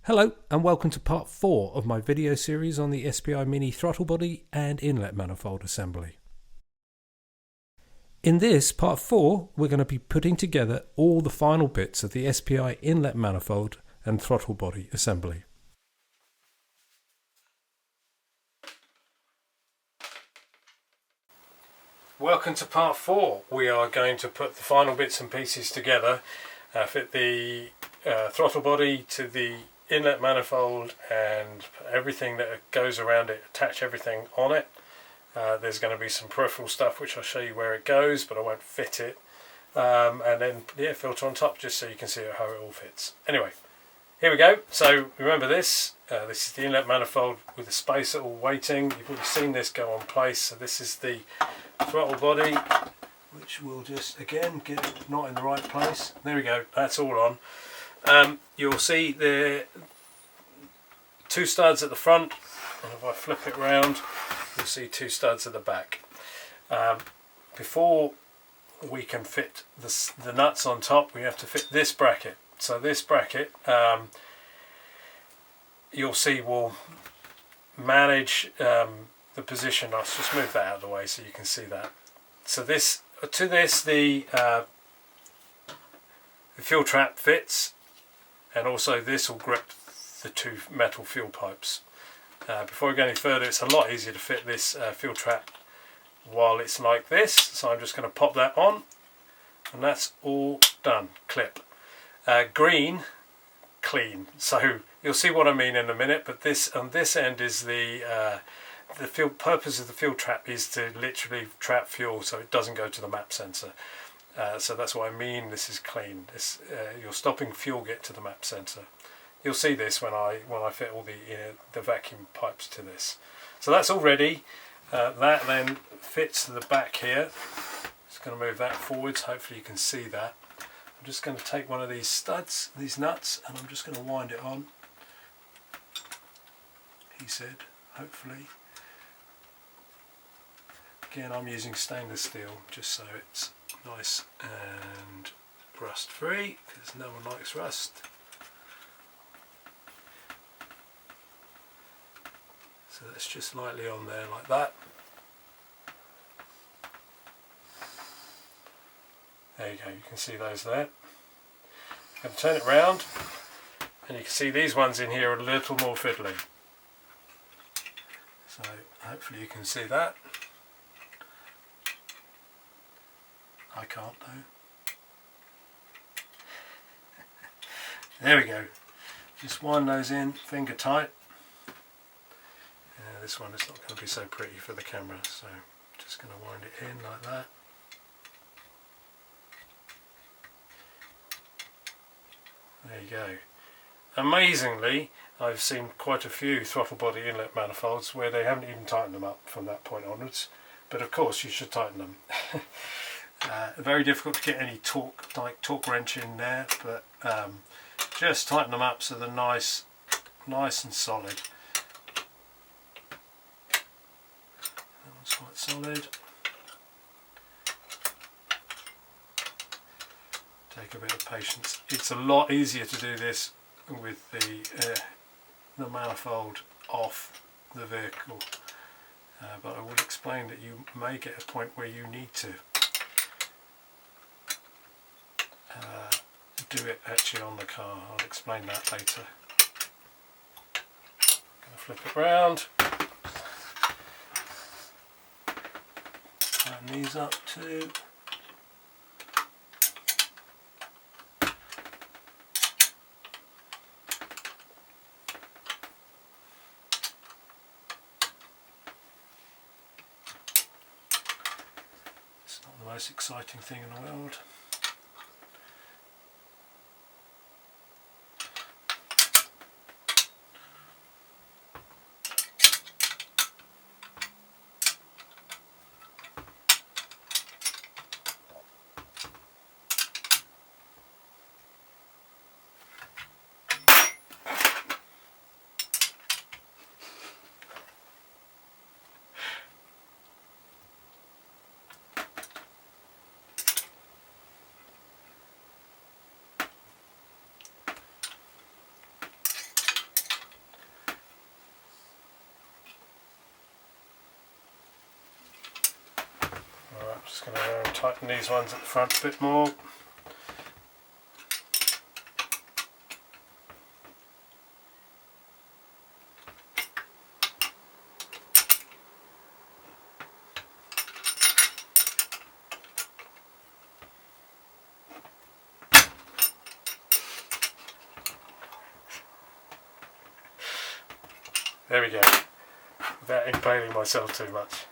Hello and welcome to part 4 of my video series on the SPi Mini throttle body and inlet manifold assembly. In this part 4 we're going to be putting together all the final bits of the SPi inlet manifold and throttle body assembly. Welcome to part 4. We are going to put the final bits and pieces together, fit the throttle body to the inlet manifold and everything that goes around it, attach everything on it. There's going to be some peripheral stuff which I'll show you where it goes, but I won't fit it. And then the air filter on top just so you can see how it all fits. Anyway, here we go. So remember this. This is the inlet manifold with the spacer all waiting. You've already seen this go on place. So this is the throttle body, which will just again get it not in the right place. There we go. That's all on. You'll see the two studs at the front, and if I flip it round you'll see two studs at the back. Before we can fit the nuts on top, we have to fit this bracket. So this bracket you'll see will manage the position. I'll just move that out of the way so you can see that. So this the fuel trap fits, and also this will grip the two metal fuel pipes. Before we go any further, it's a lot easier to fit this fuel trap while it's like this, so I'm just going to pop that on and that's all done. Clip. Green, clean. So you'll see what I mean in a minute, but this on this end is the purpose of the fuel trap is to literally trap fuel so it doesn't go to the map sensor. So that's what I mean. This is clean. You're stopping fuel get to the map sensor. You'll see this when I fit all the vacuum pipes to this. So that's all ready. That then fits to the back here. Just going to move that forwards. Hopefully you can see that. I'm just going to take one of these studs, these nuts, and I'm just going to wind it on. He said, hopefully. Again, I'm using stainless steel just so it's nice and rust free, because no one likes rust. So that's just lightly on there like that. There you go, you can see those there. I'm going to turn it round and you can see these ones in here are a little more fiddly. So hopefully you can see that. I can't though. There we go. Just wind those in, finger tight. This one is not going to be so pretty for the camera, so just going to wind it in like that. There you go. Amazingly, I've seen quite a few throttle body inlet manifolds where they haven't even tightened them up from that point onwards, but of course you should tighten them. Very difficult to get any torque wrench in there, but just tighten them up so they're nice and solid. That one's quite solid. Take a bit of patience. It's a lot easier to do this with the manifold off the vehicle, but I will explain that you may get a point where you need to do it actually on the car. I'll explain that later. Going to flip it round. Tighten these up too. It's not the most exciting thing in the world. Just going to tighten these ones at the front a bit more. There we go, without impaling myself too much.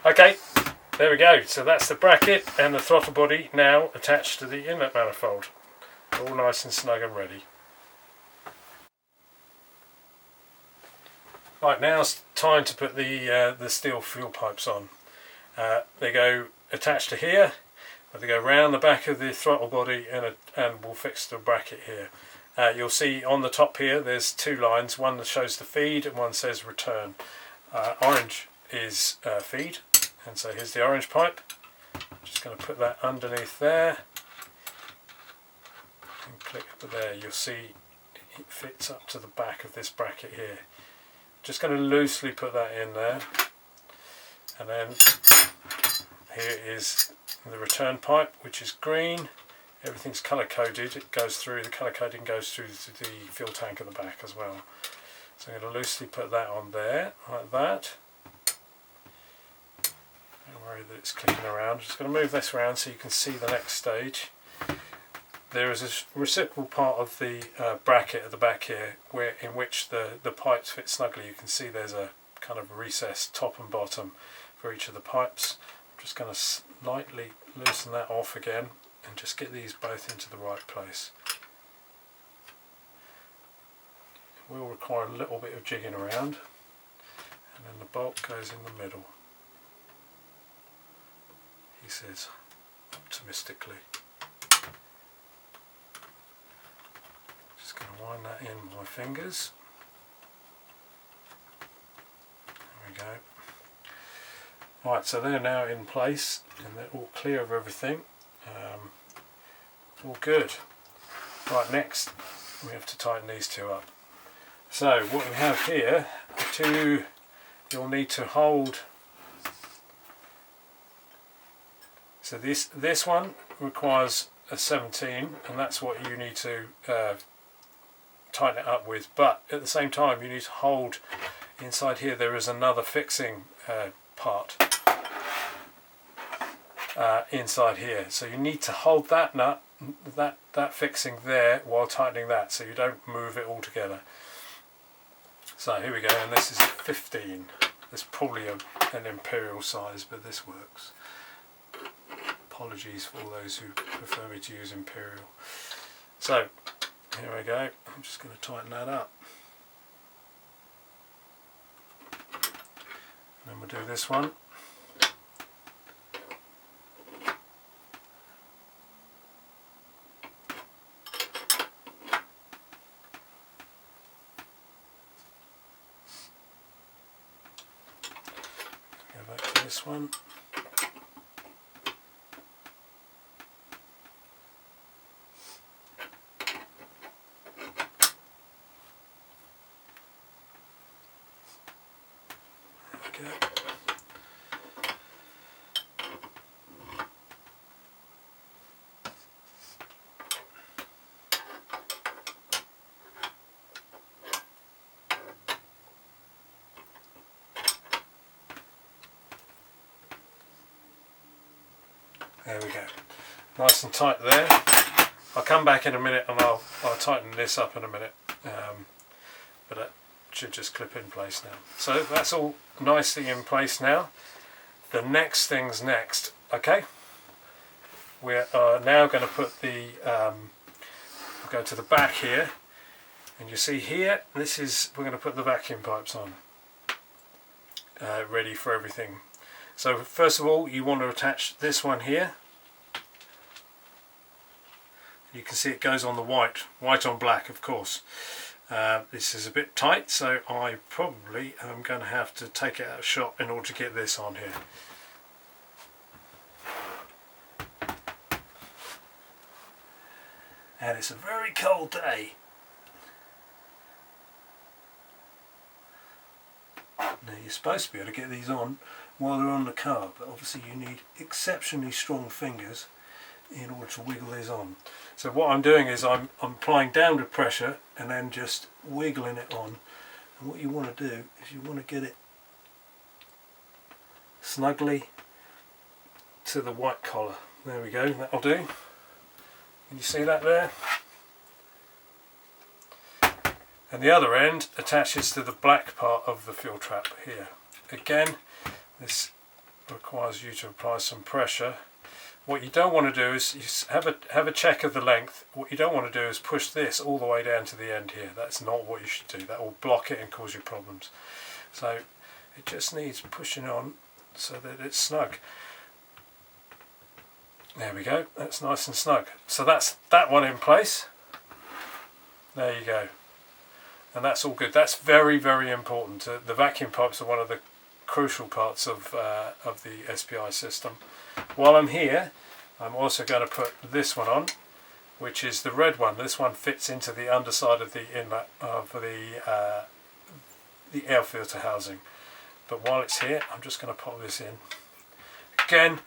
Okay, there we go. So that's the bracket and the throttle body now attached to the inlet manifold. All nice and snug and ready. Right, now it's time to put the steel fuel pipes on. They go attached to here, but they go round the back of the throttle body and we'll fix the bracket here. You'll see on the top here there's two lines, one that shows the feed and one says return. Orange is feed, and so here's the orange pipe. I'm just going to put that underneath there and click up there. You'll see it fits up to the back of this bracket here. Just going to loosely put that in there, and then here is the return pipe, which is green. Everything's colour coded. It goes through, the colour coding goes through to the fuel tank at the back as well. So I'm going to loosely put that on there, like that. Don't worry that it's clicking around. I'm just going to move this around so you can see the next stage. There is a reciprocal part of the bracket at the back here, in which the pipes fit snugly. You can see there's a kind of recessed top and bottom for each of the pipes. I'm just going to slightly loosen that off again and just get these both into the right place. It will require a little bit of jigging around, and then the bolt goes in the middle, he says optimistically. Just going to wind that in with my fingers. There we go. Right, so they're now in place and they're all clear of everything. All good. Right, next we have to tighten these two up. So what we have here are two, you'll need to hold. So this one requires a 17, and that's what you need to tighten it up with, but at the same time you need to hold inside here. There is another fixing part inside here, so you need to hold that nut, that fixing there, while tightening that, so you don't move it all together. So here we go, and this is 15. There's probably an imperial size, but this works. Apologies for all those who prefer me to use imperial. So here we go. I'm just going to tighten that up. And then we'll do this one. Go back to this one. There we go, nice and tight there. I'll come back in a minute and I'll tighten this up in a minute, but it should just clip in place now. So that's all nicely in place now. The next thing's next, okay? We are now going to put the, we'll go to the back here, and you see here, this is, we're going to put the vacuum pipes on, ready for everything. So first of all, you want to attach this one here. You can see it goes on the white on black, of course. This is a bit tight, so I probably am going to have to take it out of shot in order to get this on here. And it's a very cold day. Now you're supposed to be able to get these on while they're on the car, but obviously you need exceptionally strong fingers in order to wiggle these on. So what I'm doing is I'm applying downward pressure and then just wiggling it on. And what you want to do is you want to get it snugly to the white collar. There we go, that'll do. Can you see that there? And the other end attaches to the black part of the fuel trap here. Again, this requires you to apply some pressure. What you don't want to do is have a check of the length. What you don't want to do is push this all the way down to the end here. That's not what you should do. That will block it and cause you problems. So it just needs pushing on so that it's snug. There we go, that's nice and snug. So that's that one in place. There you go. And that's all good. That's very, very important. The vacuum pipes are one of the crucial parts of the SPi system. While I'm here, I'm also going to put this one on, which is the red one. This one fits into the underside of the inlet of the air filter housing. But while it's here, I'm just going to pop this in. Again,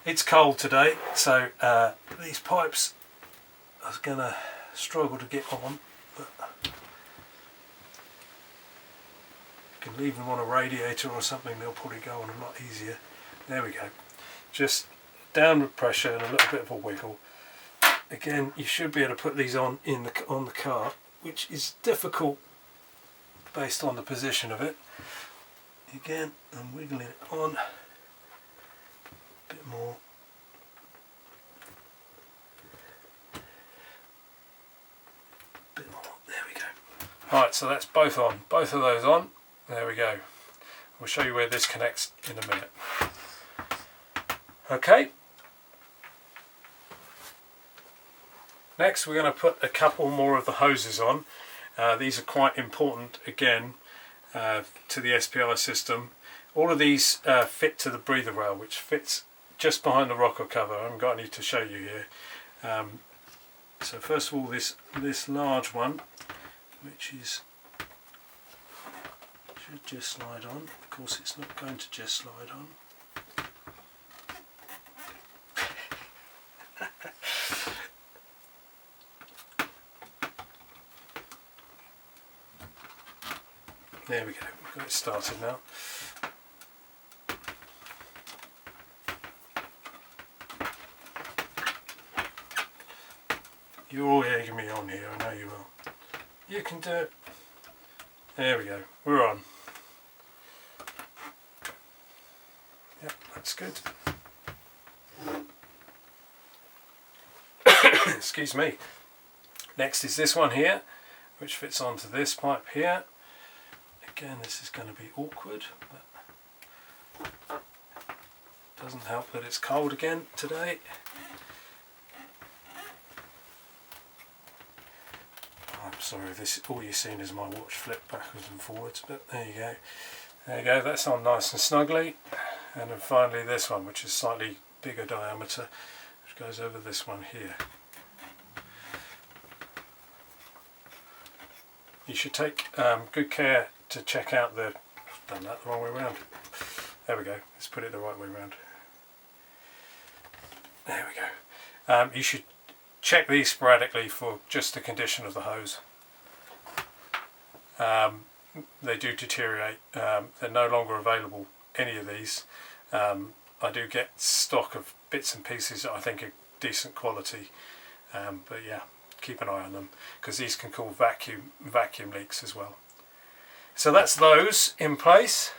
it's cold today, so these pipes are going to struggle to get on, but you can leave them on a radiator or something, they'll probably go on a lot easier. There we go. Just downward pressure and a little bit of a wiggle. Again, you should be able to put these on on the car, which is difficult based on the position of it. Again, I'm wiggling it on a bit more. Bit more. There we go. Alright, so that's both on. Both of those on. There we go. We'll show you where this connects in a minute. Okay. Next we're going to put a couple more of the hoses on. These are quite important again to the SPi system. All of these fit to the breather rail, which fits just behind the rocker cover. I haven't got any to show you here. So first of all, this large one, which is should just slide on. Of course, it's not going to just slide on. There we go, we've got it started now. You're all egging me on here, I know you will. You can do it. There we go, we're on. Yep, that's good. Excuse me. Next is this one here, which fits onto this pipe here. Again, this is going to be awkward, but doesn't help that it's cold again today. I'm sorry, this all you're seeing is my watch flip backwards and forwards, but there you go. There you go, that's on nice and snugly. And then finally this one, which is slightly bigger diameter, which goes over this one here. You should take good care to check out the... I've done that the wrong way around. There we go, let's put it the right way around. There we go. You should check these sporadically for just the condition of the hose. They do deteriorate. They're no longer available, any of these. I do get stock of bits and pieces that I think are decent quality, but yeah, keep an eye on them because these can cause vacuum leaks as well. So that's those in place,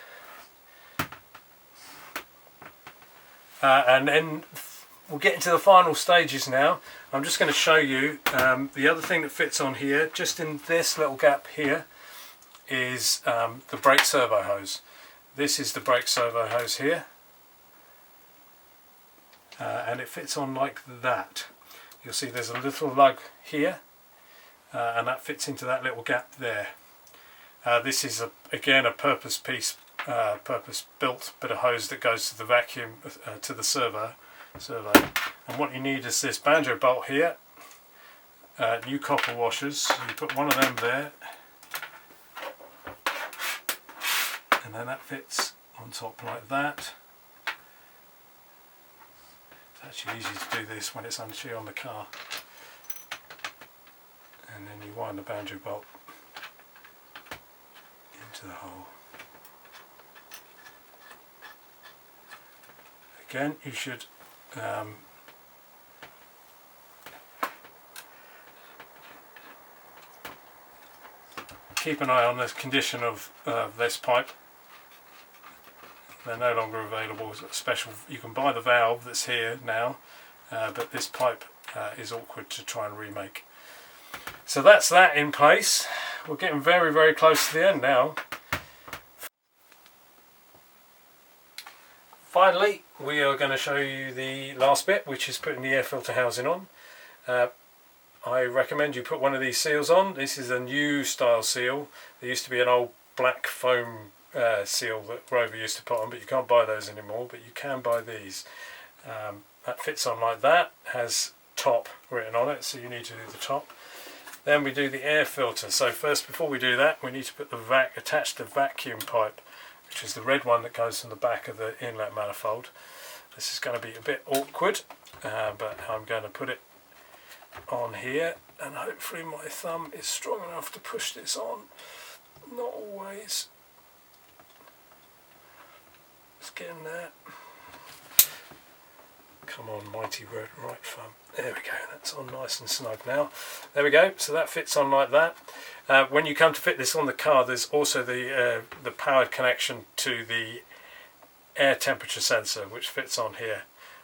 and then we'll get into the final stages now. I'm just going to show you the other thing that fits on here, just in this little gap here, is the brake servo hose. This is the brake servo hose here, and it fits on like that. You'll see there's a little lug here, and that fits into that little gap there. This is again a purpose-built bit of hose that goes to the vacuum, to the servo. And what you need is this banjo bolt here, new copper washers. So you put one of them there, and then that fits on top like that. It's actually easy to do this when it's actually on the car. And then you wind the banjo bolt into the hole. Again, you should keep an eye on the condition of this pipe. They're no longer available as a special. You can buy the valve that's here now, but this pipe is awkward to try and remake. So that's that in place. We're getting very, very close to the end now. Finally, we are going to show you the last bit, which is putting the air filter housing on. I recommend you put one of these seals on. This is a new style seal. There used to be an old black foam seal that Rover used to put on, but you can't buy those anymore, but you can buy these. That fits on like that, has top written on it, so you need to do the top. Then we do the air filter. So first, before we do that, we need to put the attach the vacuum pipe, which is the red one that goes from the back of the inlet manifold. This is going to be a bit awkward, but I'm going to put it on here, and hopefully my thumb is strong enough to push this on. Not always. It's getting there. Come on, mighty right thumb. There we go, that's on nice and snug now. There we go, so that fits on like that. When you come to fit this on the car, there's also the powered connection to the air temperature sensor, which fits on here.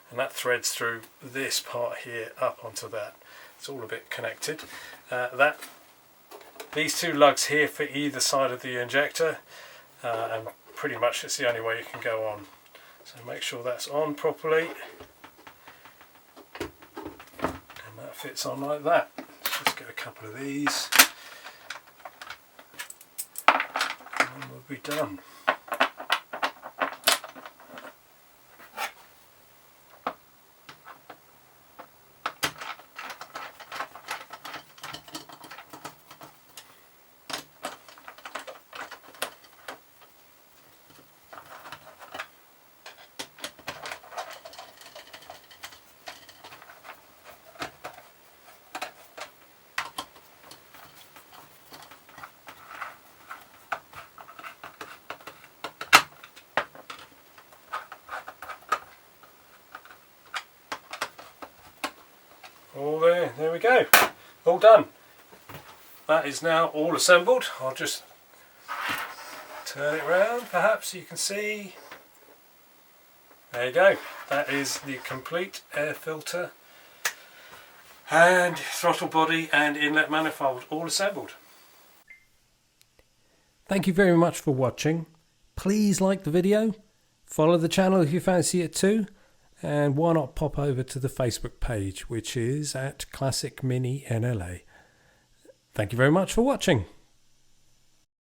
And that threads through this part here up onto that. It's all a bit connected. These two lugs here for either side of the injector, and pretty much it's the only way you can go on. So make sure that's on properly. And that fits on like that. Let's just get a couple of these. And we'll be done. All there we go, all done. That is now all assembled. I'll just turn it round, perhaps you can see. There you go, that is the complete air filter and throttle body and inlet manifold all assembled. Thank you very much for watching. Please like the video, follow the channel if you fancy it too. And why not pop over to the Facebook page, which is at Classic Mini NLA. Thank you very much for watching.